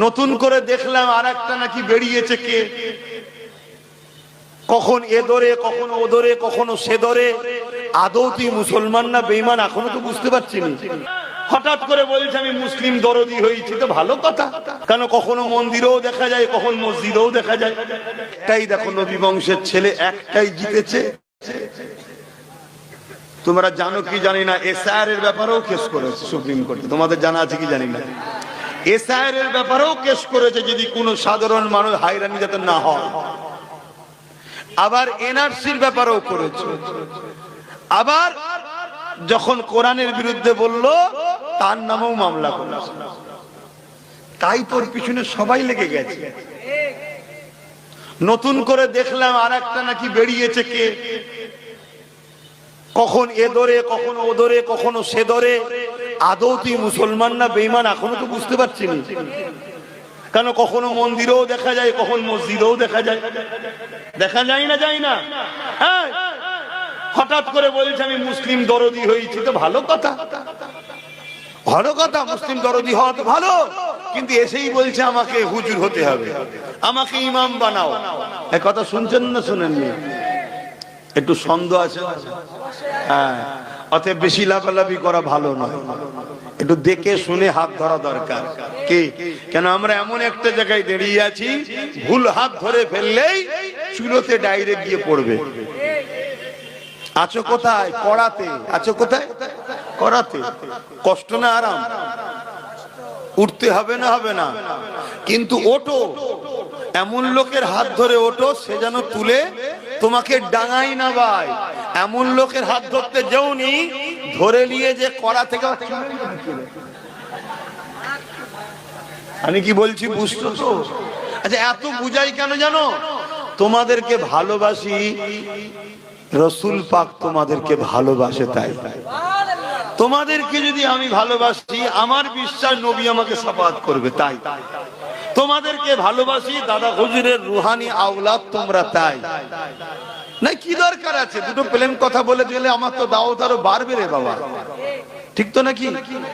নতুন করে দেখলাম আর একটা নাকি বেরিয়েছে, কে কখন এ ধরে কখন ও ধরে কখনো সে ধরে। আদৌ তুই মুসলমান না বেঈমান এখনো তো বুঝতে পারছি না। হঠাৎ করে বলছে আমি মুসলিম দরদি হয়েছি, তো ভালো কথা, কেন কখনো মন্দিরেও দেখা যায়, কখন মসজিদেও দেখা যায়। একটাই দেখো নবী বংশের ছেলে একটাই জিতেছে। তোমরা জানো কি জানি না, এসআইআর এর ব্যাপারেও কেস করেছে সুপ্রিম কোর্টে, তোমাদের জানা আছে কি জানি না। এসআইআর এর ব্যাপারেও কেস করেছে যদি কোনো সাধারণ মানুষ হয়রানি যাতে না হয়। আবার এনআরসির ব্যাপারেও করেছে। আবার যখন কোরআনের বিরুদ্ধে বলল তার নামেও মামলা করেছে। তাই তোর পিছনে সবাই লেগে গেছে। নতুন করে দেখলাম আর একটা নাকি বেরিয়েছে, কে কখন এ ধরে কখন ও ধরে কখনো সে ধরে। আদৌ তুই মুসলমান না বেঈমান এখনো তো বুঝতে পারছি না। কেন কখনো মন্দিরেও দেখা যায়, কখন মসজিদেও দেখা যায়। দেখা যায় না, যায় না। হ্যাঁ, হঠাৎ করে বলছে আমি মুসলিম দরদি হয়েছি, তো ভালো কথা, ভালো কথা, মুসলিম দরদি হওয়া তো ভালো। কিন্তু এসেই বলছে আমাকে হুজুর হতে হবে, আমাকে ইমাম বানাও। এই কথা শুনছেন না শুনেননি? একটু সন্দেহ আছে। হ্যাঁ, অতএব বেশি লাফালাফি করা ভালো নয়। একটু দেখে শুনে হাত ধরা দরকার। কি কেন আমরা এমন একটা জায়গায় দাঁড়িয়ে আছি, ভুল হাত ধরে ফেললেই চুলোতে ডাইরেক্ট গিয়ে পড়বে। আছো কোথায়? কড়াতে। আছো কোথায়? কড়াতে। কষ্ট না আরাম? উঠতে হবে না? হবে না, কিন্তু ওঠো। এমন লোকের হাত ধরে ওঠো সে যেন তুলে তোমাকে ডাঙাই না ভাই। এমন লোকের হাত ধরতে যাওনি ধরে নিয়ে যে কড়া থেকে। আমি কি বলছি বুঝছো তো? আচ্ছা, এত বুঝাই কেন জানো? তোমাদেরকে ভালোবাসি, রসুল পাক তোমাদেরকে ভালোবাসে। তাই তোমাদেরকে যদি আমি ভালোবাসি, আমার বিশ্বাস নবী আমাকে শাফাআত করবে। তাই তোমাদেরকে ভালোবাসি, দাদা হুজুরের রুহানি আওলাদ তোমরা। তাই না, কি দরকার আছে দুটো প্লেন কথা বলে দিলে? আমার তো দাওয়াত আরো বাড়বে রে বাবা, ঠিক তো নাকি?